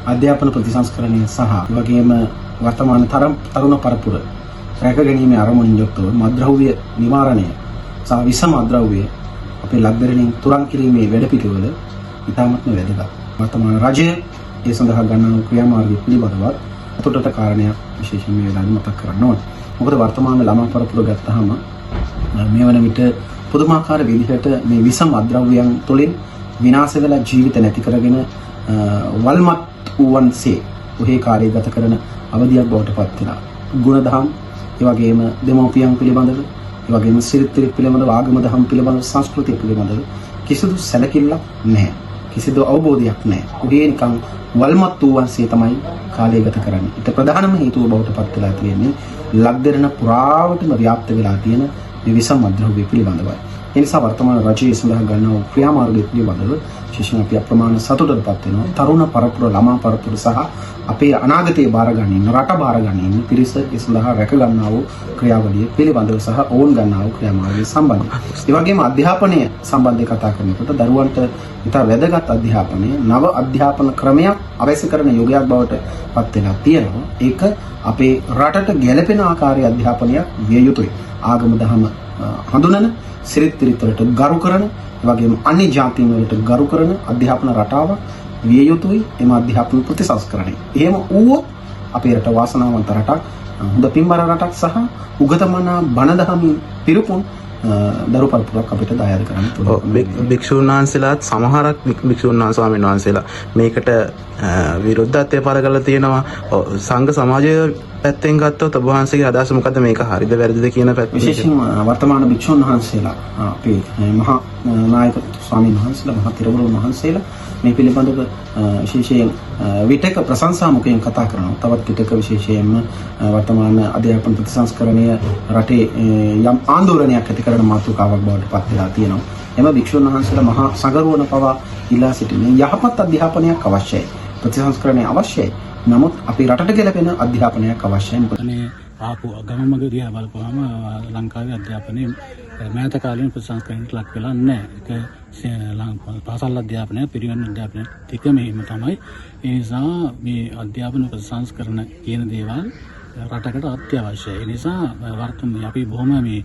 අධ්‍යාපන ප්‍රතිසංස්කරණය සහ වගේම වර්තමාන තරුණ පරපුර රැකගැනීමේ අරමුණින් යුක්තව මත්ද්‍රව්‍ය නිවාරණය සහ විෂම මත්ද්‍රව්‍ය අපේ ලක්දරණින් තුරන් කිරීමේ වැඩපිළිවෙල ඉතාමත්ම වැදගත්. වර්තමාන රජය ඒ සඳහා ගන්නා ක්‍රියාමාර්ග පිළිබඳව අතොටට කාරණයක් විශේෂයෙන් මේ වෙලාවේ මතක් කරන්න ඕනේ. මොකද වර්තමාන ළමා පරපුර ගත්තාම මේ වන විට පුදුමාකාර විදිහට මේ විෂම මත්ද්‍රව්‍යයන් තුළින් විනාශ වෙලා ජීවිත නැති කරගෙන වල්මත් වූවන්සේ ඔහේ කාර්යය ගත කරන අවධියක් බවට පත් වෙනවා. ගුණදහම්, ඒ වගේම දෙමෝපියන් පිළිබඳව, ඒ වගේම සිරිත් පිළිබඳව, ආගම දහම් පිළිබඳව, සංස්කෘතිය පිළිබඳව කිසිදු සැලකිල්ලක් නැහැ. කිසිදු අවබෝධයක් නැහැ. ඔහේ නිකන් වල්මත් වූවන්සේ තමයි කාලය ගත කරන්නේ. ඊට ප්‍රධානම හේතුව බවට පත් වෙලා තියෙන්නේ ලක්දරණ පුරාවටම ව්‍යාප්ත වෙලා තියෙන මේ විෂම මත්ද්‍රව්‍ය පිළිබඳවයි. ඒ නිසා වර්තමාන රජයේ සඳහා ගන්නා ක්‍රියාමාර්ගය පිළිබඳව විශේෂයෙන් අපි අප්‍රමාණ සතුටටපත් වෙනවා. තරුණ පරපුර, ළමා පරපුර සහ අපේ අනාගතයේ බාරගනින්න, රට බාරගනින්න පිරිස ඒ සඳහා රැක ගන්නා වූ ක්‍රියාවලිය පිළිබඳව සහ ඕන් ගන්නා වූ ක්‍රියාමාර්ගය සම්බන්ධයි. ඒ වගේම අධ්‍යාපනය සම්බන්ධව කතා කරනකොට දරුවන්ට ඉතා වැදගත් අධ්‍යාපනය, නව අධ්‍යාපන ක්‍රමයක් අවශ්‍ය කරන යුගයක් බවට පත් වෙලා තියෙනවා. ඒක අපේ රටට ගැළපෙන ආකාරයේ අධ්‍යාපනයක් විය යුතුයි. ආගම දහම හඳුනන, සිරිත් වලට ගරු කරන, ඒ වගේම අන්‍ය ජාතීන් වලට ගරු කරන අධ්‍යාපන රටාව විය යුතුයි. එම අධ්‍යාපන ප්‍රතිසංස්කරණය. එහෙම වුවොත් අපේ රට වාසනාවන්ත රටක්, හොඳ පින්බර රටක් සහ උගතමනා බණ දහමින් පිරුපුන් දරු පරපුරක් අපිට දායාද කරන්න පුළුවන්. භික්ෂුන් වහන්සේලාත් සමහරක් භික්ෂුන් ස්වාමීන් වහන්සේලා මේකට විරුද්ධත්වය පළ කරලා තියෙනවා. සංඝ සමාජය පැත්තෙන් ගත්තොත් ඔබ වහන්සේගේ අදහස මොකද්ද? මේක හරිද වැරදිද කියන පැත්ත? විශේෂයෙන්ම වර්තමාන භික්ෂුන් වහන්සේලා, අපේ මහා නායක ස්වාමීන් වහන්සේලා, මහා තිරවරුන් වහන්සේලා මේ පිළිබඳව විශේෂයෙන් විටක ප්‍රශංසා මුඛයෙන් කතා කරනවා. තවත් විටක විශේෂයෙන්ම වර්තමාන අධ්‍යාපන ප්‍රතිසංස්කරණය රටේ යම් ආందోලනයක් ඇති කරන මාතෘකාවක් බවට පත් වෙලා තියෙනවා. එම භික්ෂුන් වහන්සේලා මහා සංඝරුවන පවා ඉල්ලා සිටින්නේ යහපත් අධ්‍යාපනයක් අවශ්‍යයි. ප්‍රතිසංස්කරණය අවශ්‍යයි. නමුත් අපේ රටට ගැලපෙන අධ්‍යාපනයක් අවශ්‍යයි. අනේ ආපු ගමමග දිහා බලපුවාම ලංකාවේ අධ්‍යාපනයේ මෑත කාලීන ප්‍රතිසංස්කරණයට ලක් වෙලා නැහැ. ඒක පාසල් අධ්‍යාපනය, පිරිවෙන් අධ්‍යාපනය දෙකම එහෙම තමයි. ඒ නිසා මේ අධ්‍යාපන ප්‍රතිසංස්කරණ කියන දේවල් රටකට අත්‍යවශ්‍යයි. ඒ නිසා වර්තමානයේ අපි බොහොම මේ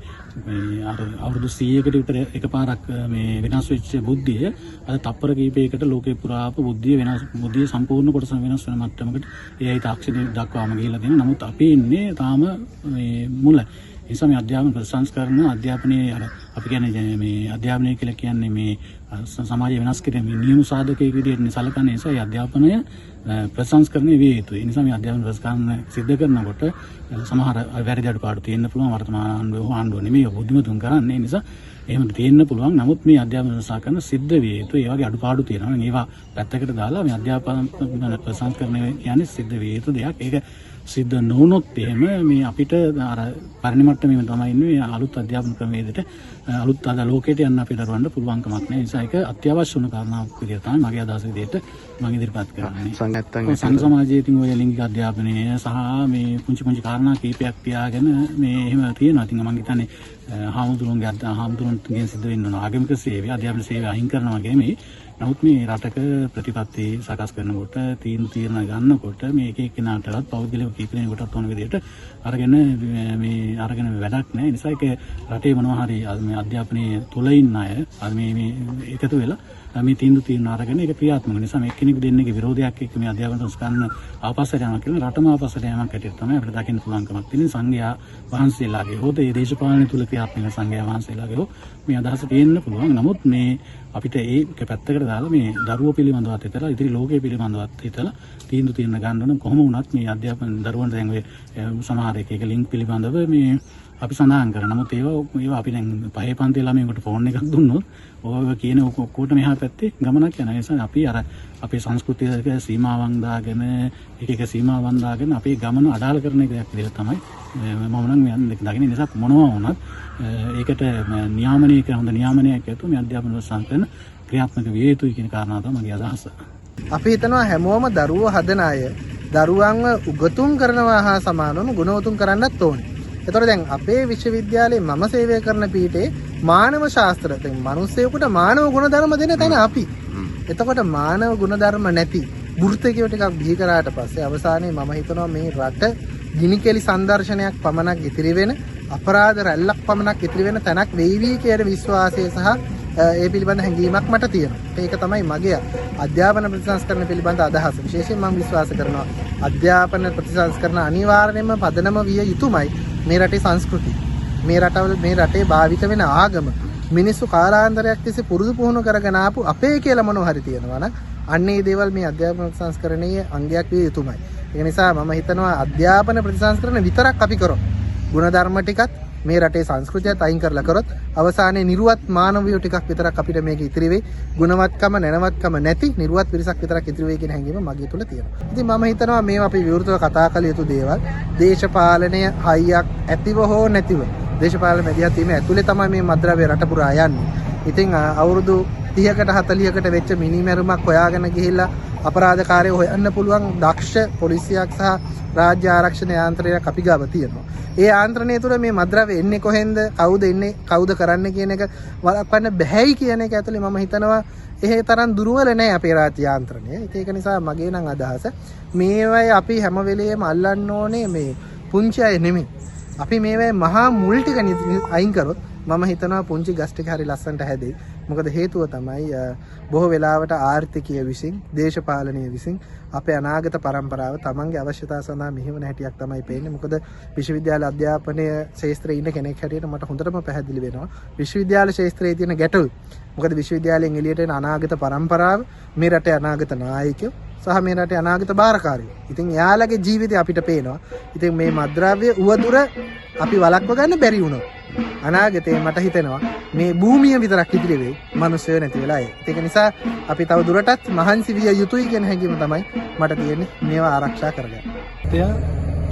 අවුරුදු 100කට විතර එකපාරක් මේ වෙනස් වෙච්ච බුද්ධිය අද තප්පර කීපයකට ලෝකේ පුරාපු බුද්ධිය සම්පූර්ණ කොටස වෙනස් වෙන මට්ටමකට ඒයි තාක්ෂණය දක්වාම ගිහිලා තියෙනවා. නමුත් අපි ඉන්නේ තාම මේ මුල. ඒ නිසා මේ අධ්‍යාපන ප්‍රතිසංස්කරණ අධ්‍යාපනයේ අපි කියන්නේ මේ අධ්‍යාපනය කියලා කියන්නේ මේ සමාජය වෙනස් කිරීමේ නියම සාධකයක විදිහට සලකන නිසා ඒ අධ්‍යාපනය ප්‍රතිසංස්කරණය විය යුතුයි. ඒ නිසා මේ අධ්‍යාපන ප්‍රතිසංස්කරණ සිද්ධ කරනකොට සමහර වැරදි අඩුපාඩු තියෙන්න පුළුවන්. වර්තමාන ආණ්ඩුව නෙමෙයි බුද්ධිමතුන් කරන්නේ. ඒ නිසා එහෙම තියෙන්න පුළුවන්. නමුත් මේ අධ්‍යාපන ප්‍රතිසංස්කරණ සිද්ධ විය යුතුයි. ඒ වගේ අඩුපාඩු තියෙනවා. ඒවා පැත්තකට දාලා මේ අධ්‍යාපන ප්‍රතිසංස්කරණය කියන්නේ සිද්ධ විය යුතු දෙයක්. ඒක සිද්ධ නොවුනොත් එහෙම මේ අපිට අර පරිණි මට්ටමේම තමයි ඉන්නේ. අලුත් අධ්‍යාපන ක්‍රමවේදයට අලුත් අද ලෝකයට යන්න අපිට දරවන්න පුළුවන්කමක් නැහැ. ඒ නිසා ඒක අත්‍යවශ්‍ය වුණ කාරණාවක් විදිහට තමයි මගේ අදහස විදිහට මම ඉදිරිපත් කරන්නේ. සංඝ සමාජයේ තින් ඔය ලිංගික අධ්‍යාපනය සහ මේ පුංචි කාරණා කීපයක් තියාගෙන මේ එහෙම තියෙනවා. ඉතින් මම හිතන්නේ හාමුදුරුවන්ගෙන් සිද්ධ වෙන්න ඕන ආගමික සේවය, අධ්‍යාපන සේවය අහිං කරනවා වගේ නමුත් මේ රටක ප්‍රතිපත්ති සකස් කරනකොට තීරණ ගන්නකොට මේ එක එක්කෙනාටවත් පෞද්ගලික කීපයකටත් ඕන විදිහට අරගෙන වැඩක් නැහැ. ඒ නිසා ඒක රටේ මොනවා හරි මේ අධ්‍යාපනයේ තුල ඉන්න අය මේ එකතු වෙලා මේ තීරණ අරගෙන ඒක ක්‍රියාත්මක නිසා මේ කෙනෙකු දෙන්නේගේ විරෝධයක් එක්ක මේ අධ්‍යාපන සංස්කරණ ආපස්සට යනවා කියලා රටම ආපස්සට යamak හැටියට තමයි අපිට දකින්න පුළුවන්කමක් තියෙන. සංඝයා වහන්සේලාගේ හෝ ඒ දේශපාලන තුල ක්‍රියාත්මක සංඝයා වහන්සේලාගේ හෝ මේ අදහස තියෙන්න පුළුවන්. නමුත් මේ අපිට ඒක පැත්තකට දාලා මේ දරුවෝ පිළිබඳවත් හිතලා ඉදිරි ලෝකයේ පිළිබඳවත් හිතලා තීරණ ගන්න ඕන. කොහොම වුණත් මේ අධ්‍යාපන දරුවන්ට දැන් ඔය සමහර එක ලින්ක් පිළිබඳව මේ අපි සඳහන් කරනවා. නමුත් ඒවා අපි දැන් පහේ පන්ති ළමයෙකුට ෆෝන් එකක් දුන්නොත් ඔය කියන ඔක්කොට මෙහා පැත්තේ ගමනක් යනවා. ඒ නිසා අපි අර අපේ සංස්කෘතියක සීමාවන් දාගෙන එක සීමාවන් දාගෙන අපේ ගමන අඩාල කරන එකක් විදිහට තමයි මම නම් යන්නේ දකින්න. නිසා මොනවා වුණත් ඒකට නියාමනය කරන හොඳ නියාමනයක් ඇතුව මේ අධ්‍යාපන සංස්කරණ ක්‍රියාත්මක විය යුතුයි කියන කාරණාව තමයි මගේ අදහස. අපි හිතනවා හැමෝම දරුවෝ හදන අය දරුවන්ව උගතුන් කරනවා හා සමානවම ගුණවතුන් කරන්නත් ඕනේ. එතකොට දැන් අපේ විශ්වවිද්‍යාලයේ මම සේවය කරන පීඨේ මානව ශාස්ත්‍ර දැන් මිනිස්සෙකුට මානව ගුණධර්ම දෙන තැන අපි. එතකොට මානව ගුණධර්ම නැති වෘත්තකයෝ ටිකක් බිහි කරාට පස්සේ අවසානයේ මම හිතනවා මේ රට ගිනිකෙලි සංදර්ශනයක් පමණක් ඉතිරි වෙන අපරාධ රැල්ලක් පමණක් ඉතිරි වෙන තැනක් වෙයිවි කියන විශ්වාසය සහ ඒ පිළිබඳ හැඟීමක් මට තියෙනවා. ඒක තමයි මගේ අධ්‍යාපන ප්‍රතිසංස්කරණ පිළිබඳ අදහස. විශේෂයෙන් මම විශ්වාස කරනවා අධ්‍යාපන ප්‍රතිසංස්කරණ අනිවාර්යයෙන්ම පදනම විය යුතුමයි මේ රටේ සංස්කෘතිය. මේ රටේ භාවිත වෙන ආගම මිනිස්සු කාලාන්තරයක් තිස්සේ පුරුදු පුහුණු කරගෙන ආපු අපේ කියලා මොනවා හරි තියෙනවා නම් අන්නේ දේවල් මේ අධ්‍යාපන ප්‍රතිසංස්කරණයේ අංගයක් විය යුතුමයි. ඒ නිසා මම හිතනවා අධ්‍යාපන ප්‍රතිසංස්කරණ විතරක් අපි කරොත් ගුණධර්ම ටිකත් මේ රටේ සංස්කෘතියත් අයින් කරලා කරොත් අවසානයේ නිර්වත් මානවීය ටිකක් විතරක් අපිට මේක ඉතිරි වෙයි. ගුණවත්කම නැනවත්කම නැති නිර්වත් පිරිසක් විතරක් ඉතිරි වෙයි කියන හැඟීම මගේ තුල තියෙනවා. ඉතින් මම හිතනවා මේවා අපි විවෘතව කතා කළ යුතු දේවල්. දේශපාලනය හයියක් ඇතිව හෝ නැතිව දේශපාලන මැදිහත් වීම ඇතුලේ තමයි මේ මද්ද්‍රව්‍ය රට පුරා යන්නේ. ඉතින් අවුරුදු 30කට 40කට වෙච්ච මිනිමැරුමක් හොයාගෙන ගිහිල්ලා අපරාධකාරයෝ හොයන්න පුළුවන් දක්ෂ පොලිසියක් සහ රාජ්‍ය ආරක්ෂණ යාන්ත්‍රණයක් අපි ගාව තියෙනවා. ඒ යාන්ත්‍රණය තුළ මේ මද්ද්‍රව්‍ය එන්නේ කොහෙන්ද, කවුද එන්නේ, කවුද කරන්නේ කියන එක වළක්වන්න බැහැයි කියන එක ඇතුලේ මම හිතනවා එහෙ තරම් දුර්වල නැහැ අපේ රාජ්‍ය යාන්ත්‍රණය. ඒක නිසා මගේ නම් අදහස මේවයි අපි හැම වෙලෙම අල්ලන්න ඕනේ මේ පුංචි අය නෙමෙයි. අපි මේවයි මහා මුල් ටික අයින් කරොත් මම හිතනවා පුංචි ගස් ටික හරි ලස්සනට හැදෙයි. මොකද හේතුව තමයි බොහෝ වෙලාවට ආර්ථිකය විසින්, දේශපාලනය විසින් අපේ අනාගත පරම්පරාව තමන්ගේ අවශ්‍යතා සඳහා මෙහෙවන හැටියක් තමයි පේන්නේ. මොකද විශ්වවිද්‍යාල අධ්‍යාපනය ශාස්ත්‍රයේ ඉන්න කෙනෙක් හැටියට මට හොඳටම පැහැදිලි වෙනවා විශ්වවිද්‍යාල ශාස්ත්‍රයේ තියෙන ගැටලු. මොකද විශ්වවිද්‍යාලයෙන් එළියට එන අනාගත පරම්පරාව මේ රටේ අනාගත නායකයෝ සහ මේ රටේ අනාගත බාරකාරයෝ. ඉතින් එයාලගේ ජීවිතය අපිට පේනවා. ඉතින් මේ මද්ද්‍රව්‍ය උවදුර අපි වළක්ව ගන්න බැරි වුණොත් අනාගතේ මට හිතෙනවා මේ භූමිය විතරක් ඉතිරි වෙයි, මිනිස්සු නැති වෙලා ඒක නිසා අපි තව දුරටත් මහන්සි විය යුතුයි කියන හැඟීම තමයි මට තියෙන්නේ මේවා ආරක්ෂා කරගන්න.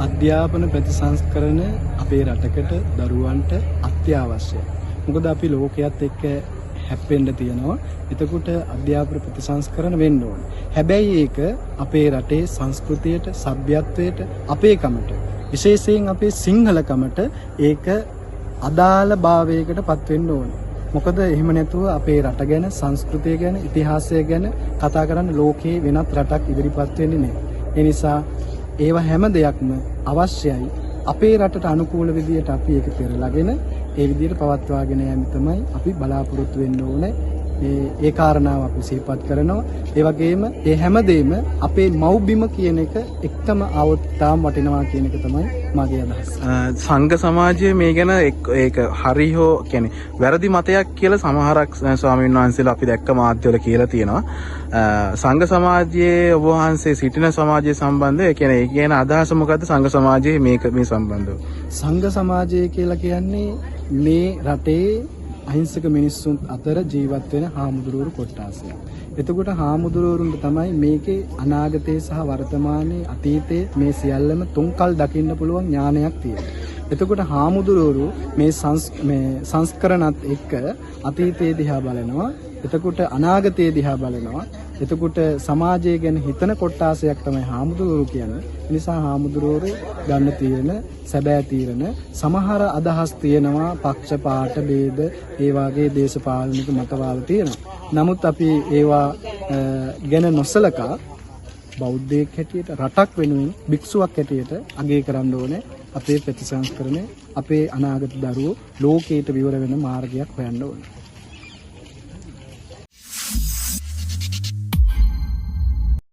අධ්‍යාපන ප්‍රතිසංස්කරණ අපේ රටකට දරුවන්ට අත්‍යවශ්‍යයි. මොකද අපි ලෝකයේත් එක්ක හැප්පෙන්න තියෙනවා. එතකොට අධ්‍යාපන ප්‍රතිසංස්කරණ වෙන්න ඕනේ. හැබැයි ඒක අපේ රටේ සංස්කෘතියට, සભ્યත්වයට, අපේකමට, විශේෂයෙන් අපේ සිංහලකමට ඒක අදාළ භාවයකට පත් වෙන්න ඕනේ. මොකද එහෙම නැතුව අපේ රට ගැන, සංස්කෘතිය ගැන, ඉතිහාසය ගැන කතා කරන්න ලෝකේ වෙනත් රටක් ඉදිරිපත් වෙන්නේ නැහැ. ඒ නිසා ඒව හැම දෙයක්ම අවශ්‍යයි. අපේ රටට අනුකූල විදියට අපි ඒක පෙරලාගෙන ඒ විදියට පවත්වාගෙන යන්න තමයි අපි බලාපොරොත්තු වෙන්න ඕනේ. ඒ කාරණාව අපි සිහිපත් කරනවා. ඒ වගේම ඒ හැමදේම අපේ මව්බිම කියන එක එක්තම આવොත් තාම වටිනවා කියන එක තමයි මගේ අදහස. සංඝ සමාජයේ මේ ගැන ඒක හරි හෝ කියන්නේ වැරදි මතයක් කියලා සමහරක් ස්වාමීන් වහන්සේලා අපි දැක්ක මාධ්‍යවල කියලා තියෙනවා. සංඝ සමාජයේ ඔබ වහන්සේ සිටින සමාජයේ සම්බන්ධව ඒ කියන අදහස මොකද්ද සංඝ සමාජයේ මේ සම්බන්ධව? සංඝ සමාජය කියලා කියන්නේ මේ රටේ අහිංසක මිනිස්සුන් අතර ජීවත් වෙන හාමුදුරුවෝ කොට්ටාසයක්. එතකොට හාමුදුරුවරුන්ට තමයි මේකේ අනාගතයේ සහ වර්තමානයේ අතීතයේ මේ සියල්ලම තුන්කල් දකින්න පුළුවන් ඥානයක් තියෙනවා. එතකොට හාමුදුරුවරු මේ සංස්කරණත් එක්ක අතීතයේ දිහා බලනවා. එතකොට අනාගතයේ දිහා බලනවා. එතකොට සමාජය ගැන හිතන කොට්ටාසයක් තමයි හාමුදුරුවෝ කියන්නේ. ඒ නිසා හාමුදුරුවෝ ගන්න තියෙන සැබෑ තීරණ සමහර අදහස් තියෙනවා, පක්ෂපාත ભેද, ඒ වාගේ දේශපාලනික මතවාද තියෙනවා. නමුත් අපි ඒවා ගැන නොසලකා බෞද්ධයෙක් හැටියට, රටක් වෙනුවෙන් භික්ෂුවක් හැටියට අගය කරන්න ඕනේ අපේ ප්‍රතිසංස්කරණය, අපේ අනාගත දරුවෝ ලෝකයට විවර වෙන මාර්ගයක් හොයන්න ඕනේ.